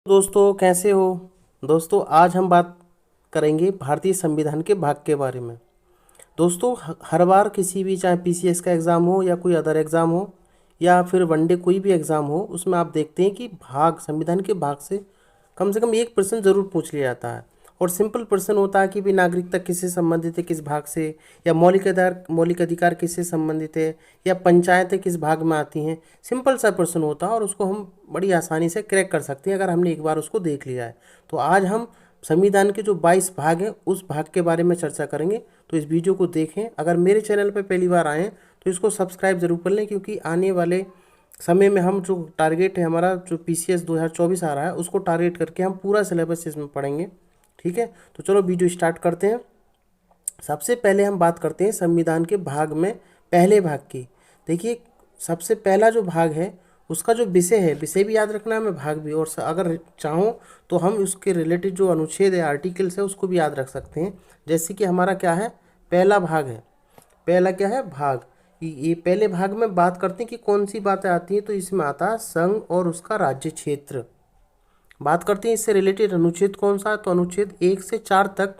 दोस्तों कैसे हो। दोस्तों आज हम बात करेंगे भारतीय संविधान के भाग के बारे में। दोस्तों हर बार किसी भी चाहे पीसीएस का एग्ज़ाम हो या कोई अदर एग्ज़ाम हो या फिर वनडे कोई भी एग्ज़ाम हो, उसमें आप देखते हैं कि भाग संविधान के भाग से कम एक प्रश्न ज़रूर पूछ लिया जाता है। और सिंपल प्रश्न होता है कि भी नागरिकता किससे संबंधित है, किस भाग से, या मौलिक अधिकार किससे संबंधित है, या पंचायतें किस भाग में आती हैं। सिंपल सा प्रश्न होता है और उसको हम बड़ी आसानी से क्रैक कर सकते हैं अगर हमने एक बार उसको देख लिया है। तो आज हम संविधान के जो 22 भाग हैं उस भाग के बारे में चर्चा करेंगे। तो इस वीडियो को देखें। अगर मेरे चैनल पर पहली बार आएँ तो इसको सब्सक्राइब ज़रूर कर लें, क्योंकि आने वाले समय में हम जो टारगेट है हमारा, जो पीसीएस 2024 आ रहा है, उसको टारगेट करके हम पूरा सिलेबस इसमें पढ़ेंगे। ठीक है, तो चलो वीडियो स्टार्ट करते हैं। सबसे पहले हम बात करते हैं संविधान के भाग में पहले भाग की। देखिए, सबसे पहला जो भाग है उसका जो विषय है, विषय भी याद रखना है हमें, भाग भी। और अगर चाहो तो हम उसके रिलेटेड जो अनुच्छेद है, आर्टिकल्स है, उसको भी याद रख सकते हैं। जैसे कि हमारा क्या है, पहला भाग है। पहला क्या है, भाग। ये पहले भाग में बात करते हैं कि कौन सी बातें आती हैं। तो इसमें आता है संघ और उसका राज्य क्षेत्र। बात करते हैं इससे रिलेटेड अनुच्छेद कौन सा है, तो अनुच्छेद 1 से 4 तक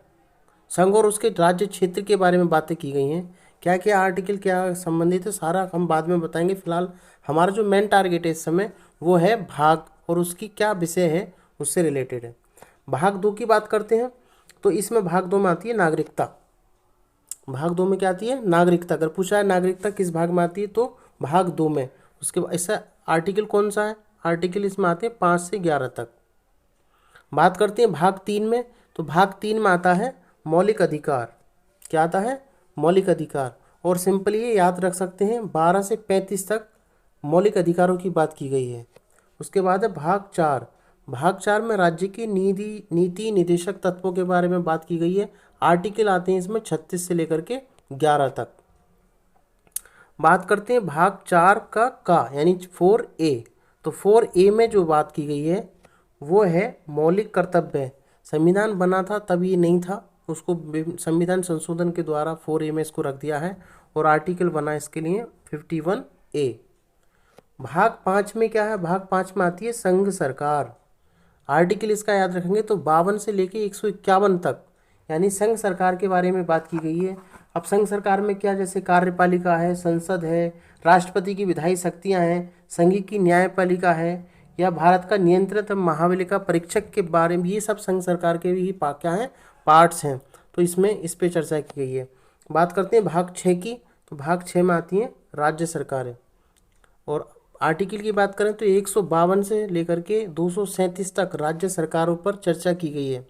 संघ और उसके राज्य क्षेत्र के बारे में बातें की गई हैं। क्या क्या आर्टिकल क्या संबंधित है, सारा हम बाद में बताएंगे। फिलहाल हमारा जो मेन टारगेट है इस समय वो है भाग, और उसकी क्या विषय है उससे रिलेटेड है। भाग 2 की बात करते हैं। तो इसमें भाग 2 में आती है नागरिकता। भाग 2 में क्या आती है, नागरिकता। अगर पूछा है नागरिकता किस भाग में आती है, तो भाग 2 में। उसके बाद ऐसा आर्टिकल कौन सा है, आर्टिकल इसमें आते हैं 5 से 11 तक। बात करते हैं भाग 3 में। तो भाग 3 में आता है मौलिक अधिकार। क्या आता है, मौलिक अधिकार। और सिंपली ये याद रख सकते हैं 12 से 35 तक मौलिक अधिकारों की बात की गई है। उसके बाद है भाग 4। भाग 4 में राज्य की नीति निदेशक तत्वों के बारे में बात की गई है। आर्टिकल आते हैं इसमें 36 से लेकर के 11 तक। बात करते हैं भाग 4 का यानी 4A। तो 4A में जो बात की गई है वो है मौलिक कर्तव्य। संविधान बना था तब ये नहीं था, उसको संविधान संशोधन के द्वारा 4A में इसको रख दिया है, और आर्टिकल बना इसके लिए 51A। भाग 5 में क्या है, भाग 5 में आती है संघ सरकार। आर्टिकल इसका याद रखेंगे तो 52 से लेके 151 तक, यानी संघ सरकार के बारे में बात की गई है। अब संघ सरकार में क्या, जैसे कार्यपालिका है, संसद है, राष्ट्रपति की विधायी शक्तियां हैं, संघ की न्यायपालिका है, या भारत का नियंत्रित महापालिका परीक्षक के बारे में, ये सब संघ सरकार के भी क्या हैं, पार्ट्स हैं। तो इसमें इस पे चर्चा की गई है। बात करते हैं भाग 6 की। तो भाग 6 में आती हैं राज्य सरकारें। और आर्टिकल की बात करें तो 152 से लेकर के 237 तक राज्य सरकारों पर चर्चा की गई है।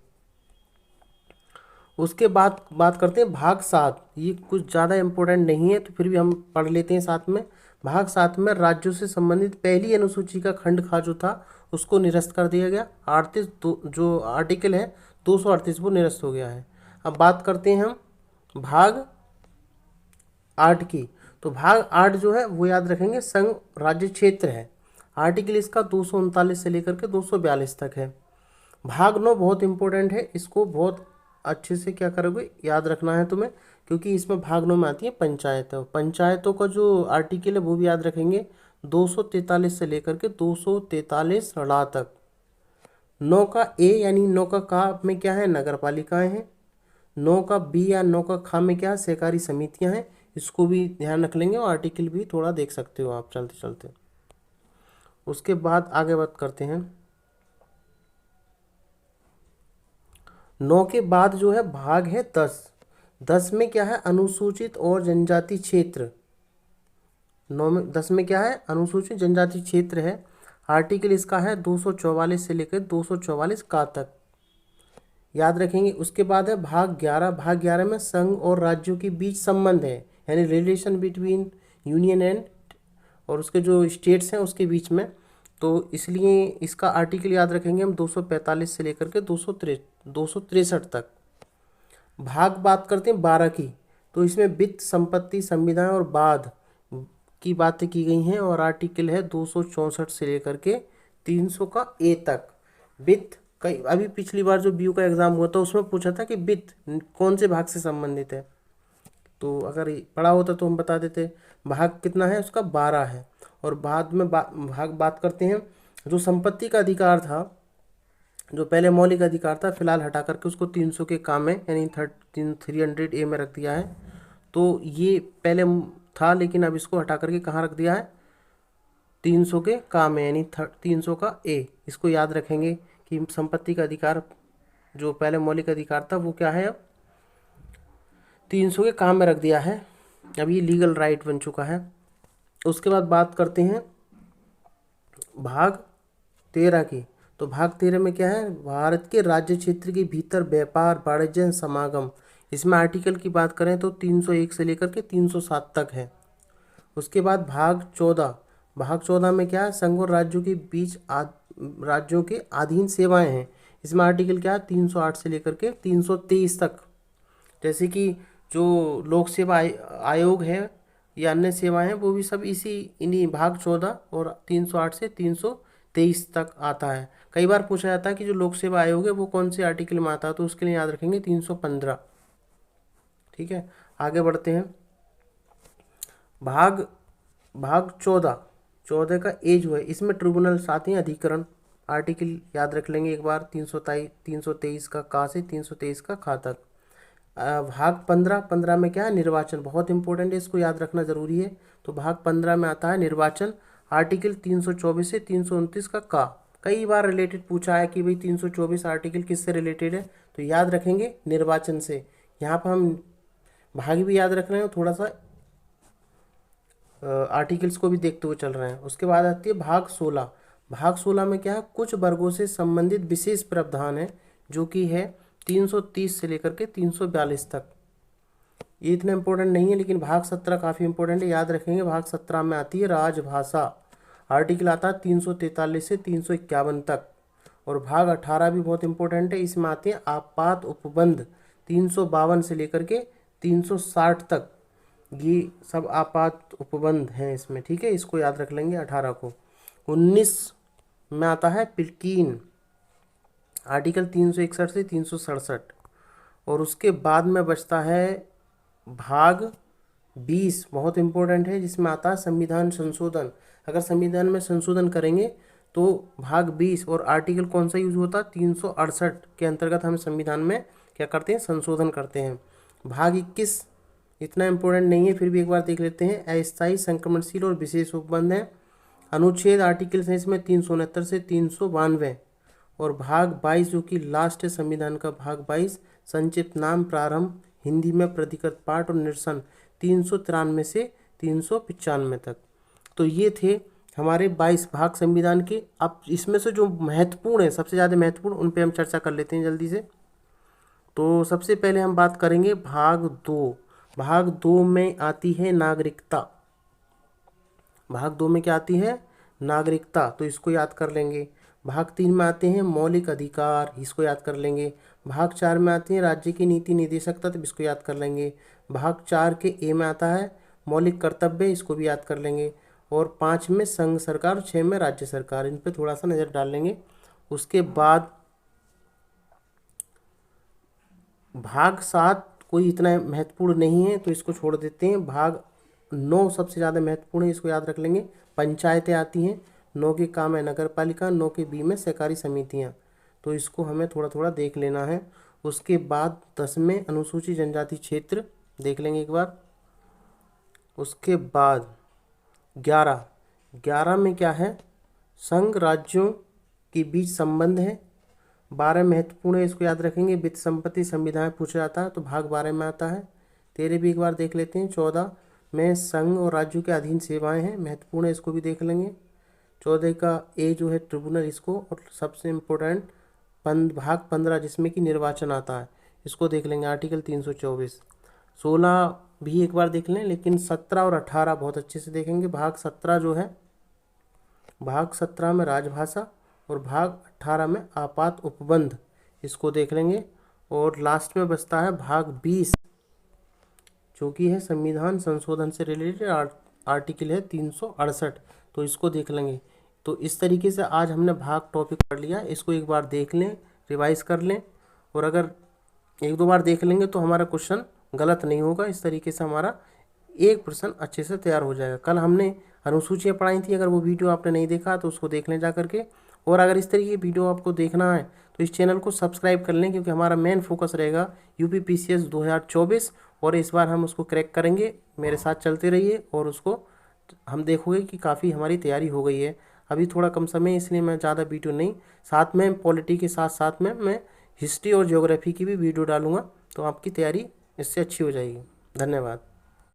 उसके बाद बात करते हैं भाग 7। ये कुछ ज़्यादा इम्पोर्टेंट नहीं है, तो फिर भी हम पढ़ लेते हैं साथ में। भाग 7 में राज्यों से संबंधित पहली अनुसूची का खंड खा जो था उसको निरस्त कर दिया गया। 38 जो आर्टिकल है 238 वो निरस्त हो गया है। अब बात करते हैं हम भाग 8 की। तो भाग 8 जो है वो याद रखेंगे संघ राज्य क्षेत्र है। आर्टिकल इसका 239 से लेकर के 242 तक है। भाग 9 बहुत इंपॉर्टेंट है, इसको बहुत अच्छे से क्या करोगे, याद रखना है तुम्हें, क्योंकि इसमें भाग 9 में आती है पंचायतों। पंचायतों का जो आर्टिकल है वो भी याद रखेंगे 243 से लेकर के 243 ड़ा तक। 9 का ए यानी 9 का का में क्या है, नगर पालिकाएँ हैं। 9 का बी या 9 का खा में क्या है, सहकारी समितियां हैं। इसको भी ध्यान रख लेंगे, और आर्टिकल भी थोड़ा देख सकते हो आप चलते चलते। उसके बाद आगे बात करते हैं। 9 के बाद जो है भाग है 10। 10 में क्या है, अनुसूचित और जनजाति क्षेत्र। 10 में क्या है, अनुसूचित जनजाति क्षेत्र है। आर्टिकल इसका है 244 से लेकर 244 का तक, याद रखेंगे। उसके बाद है भाग 11। भाग 11 में संघ और राज्यों के बीच संबंध है, यानी रिलेशन बिटवीन यूनियन एंड, और उसके जो स्टेट्स हैं उसके बीच में। तो इसलिए इसका आर्टिकल याद रखेंगे हम 245 से लेकर के 263 तक। भाग बात करते हैं 12 की। तो इसमें वित्त, संपत्ति, संविधान और बाद की बातें की गई हैं, और आर्टिकल है 264 से लेकर के 300 का ए तक। वित्त, कई अभी पिछली बार जो बीयू का एग्ज़ाम हुआ था उसमें पूछा था कि वित्त कौन से भाग से संबंधित है, तो अगर पढ़ा होता तो हम बता देते। भाग कितना है उसका, 12 है। और बाद में भाग बात करते हैं जो संपत्ति का अधिकार था, जो पहले मौलिक अधिकार था फिलहाल हटा करके उसको 300 के काम में यानी 300A में रख दिया है। तो ये पहले था लेकिन अब इसको हटा करके कहाँ रख दिया है, 300 के काम में यानी 300 का ए। इसको याद रखेंगे कि संपत्ति का अधिकार जो पहले मौलिक अधिकार था वो क्या है, अब 300 के काम में रख दिया है। अब ये लीगल राइट बन चुका है। उसके बाद बात करते हैं भाग 13 की। तो भाग 13 में क्या है, भारत के राज्य क्षेत्र के भीतर व्यापार वाणिज्य समागम। इसमें आर्टिकल की बात करें तो 301 से लेकर के 307 तक है। उसके बाद भाग 14, भाग 14 में क्या है, संघ और राज्यों के बीच राज्यों के अधीन सेवाएं हैं। इसमें आर्टिकल क्या है, 308 से लेकर के 323 तक। जैसे कि जो लोक सेवा आयोग है या अन्य सेवाएं हैं वो भी सब इसी इन्हीं भाग 14 और 308 से 323 तक आता है। कई बार पूछा जाता है कि जो लोक सेवा आयोग है वो कौन से आर्टिकल में आता है, तो उसके लिए याद रखेंगे 315। ठीक है, आगे बढ़ते हैं। भाग भाग 14 का ए जो है, इसमें ट्रिब्यूनल्स आते हैं, अधिकरण। आर्टिकल याद रख लेंगे एक बार, 323 का से 323 का खा तक। भाग 15 में क्या है, निर्वाचन। बहुत इंपॉर्टेंट है, इसको याद रखना जरूरी है। तो भाग 15 में आता है निर्वाचन। आर्टिकल 324 से 329 का। कई बार रिलेटेड पूछा है कि भाई 324 आर्टिकल किससे रिलेटेड है, तो याद रखेंगे निर्वाचन से। यहाँ पर हम भाग भी याद रख रहे हैं, थोड़ा सा आर्टिकल्स को भी देखते हुए चल रहे हैं। उसके बाद आती है भाग 16। भाग 16 में क्या है, कुछ वर्गों से संबंधित विशेष प्रावधान है, जो कि है 330 से लेकर के 342 तक। ये इतना इंपॉर्टेंट नहीं है, लेकिन भाग 17 काफ़ी इंपॉर्टेंट है, याद रखेंगे। भाग 17 में आती है राजभाषा। आर्टिकल आता है 343 से 351 तक। और भाग 18 भी बहुत इंपॉर्टेंट है, इसमें आते हैं आपात उपबंध 352 से लेकर के 360 तक। ये सब आपात उपबंध हैं इसमें। ठीक है, इसको याद रख लेंगे 18 को। 19 में आता है पिलकीन, आर्टिकल 361 से 367। और उसके बाद में बचता है भाग 20, बहुत इंपॉर्टेंट है, जिसमें आता है संविधान संशोधन। अगर संविधान में संशोधन करेंगे तो भाग 20 और आर्टिकल कौन सा यूज होता है, 368 के अंतर्गत हम संविधान में क्या करते हैं, संशोधन करते हैं। भाग 21 इतना इंपॉर्टेंट नहीं है, फिर भी एक बार देख लेते हैं। अस्थायी संक्रमणशील और विशेष उपबंध है। अनुच्छेद आर्टिकल है इसमें 369 से 392। और भाग 22 जो कि लास्ट है संविधान का, भाग 22 संक्षिप्त नाम, प्रारंभ, हिंदी में प्रतिकृत पाठ और निरसन 393 से 395 तक। तो ये थे हमारे 22 भाग संविधान के। अब इसमें से जो महत्वपूर्ण है, सबसे ज़्यादा महत्वपूर्ण, उन पे हम चर्चा कर लेते हैं जल्दी से। तो सबसे पहले हम बात करेंगे भाग 2। भाग 2 में आती है नागरिकता। भाग 2 में क्या आती है, नागरिकता, तो इसको याद कर लेंगे। भाग 3 में आते हैं मौलिक अधिकार, इसको याद कर लेंगे। भाग 4 में आते हैं राज्य की नीति निदेशक तत्व, इसको याद कर लेंगे। भाग 4 के ए में आता है मौलिक कर्तव्य, इसको भी याद कर लेंगे। और 5 में संघ सरकार और 6 में राज्य सरकार, इन पे थोड़ा सा नज़र डाल लेंगे। उसके बाद भाग 7 कोई इतना महत्वपूर्ण नहीं है, तो इसको छोड़ देते हैं। भाग 9 सबसे ज़्यादा महत्वपूर्ण है, इसको याद रख लेंगे। पंचायतें आती हैं, 9 के काम है नगर पालिका, 9 के बी में सहकारी समितियां, तो इसको हमें थोड़ा थोड़ा देख लेना है। उसके बाद 10 में अनुसूचित जनजाति क्षेत्र देख लेंगे एक बार। उसके बाद 11 में क्या है, संघ राज्यों के बीच संबंध है। 12 महत्वपूर्ण है, इसको याद रखेंगे। वित्त संपत्ति संविधान पूछा जाता है, तो भाग 12 में आता है। 13 भी एक बार देख लेते हैं। 14 में संघ और राज्यों के अधीन सेवाएं हैं, महत्वपूर्ण है, इसको भी देख लेंगे। 14 का ए जो है ट्रिब्यूनल, इसको। और सबसे इम्पोर्टेंट भाग 15 जिसमें कि निर्वाचन आता है, इसको देख लेंगे, आर्टिकल 324। 16 भी एक बार देख लें, लेकिन 17 और 18 बहुत अच्छे से देखेंगे। भाग 17 जो है, भाग 17 में राजभाषा और भाग 18 में आपात उपबंध, इसको देख लेंगे। और लास्ट में बचता है भाग 20 जो कि है संविधान संशोधन से रिलेटेड, आर्टिकल है 368, तो इसको देख लेंगे। तो इस तरीके से आज हमने भाग टॉपिक पढ़ लिया, इसको एक बार देख लें, रिवाइज कर लें। और अगर एक दो बार देख लेंगे तो हमारा क्वेश्चन गलत नहीं होगा। इस तरीके से हमारा एक प्रश्न अच्छे से तैयार हो जाएगा। कल हमने अनुसूचियाँ पढ़ाई थी, अगर वो वीडियो आपने नहीं देखा तो उसको देख लें जा करके। और अगर इस तरीके की वीडियो आपको देखना है तो इस चैनल को सब्सक्राइब कर लें, क्योंकि हमारा मेन फोकस रहेगा यूपी पीसीएस 2024 और इस बार हम उसको क्रैक करेंगे। मेरे साथ चलते रहिए और उसको हम देखोगे कि काफ़ी हमारी तैयारी हो गई है। अभी थोड़ा कम समय है, इसलिए मैं ज़्यादा वीडियो नहीं, साथ में पॉलिटी के साथ साथ में मैं हिस्ट्री और ज्योग्राफी की भी वीडियो डालूंगा, तो आपकी तैयारी इससे अच्छी हो जाएगी। धन्यवाद।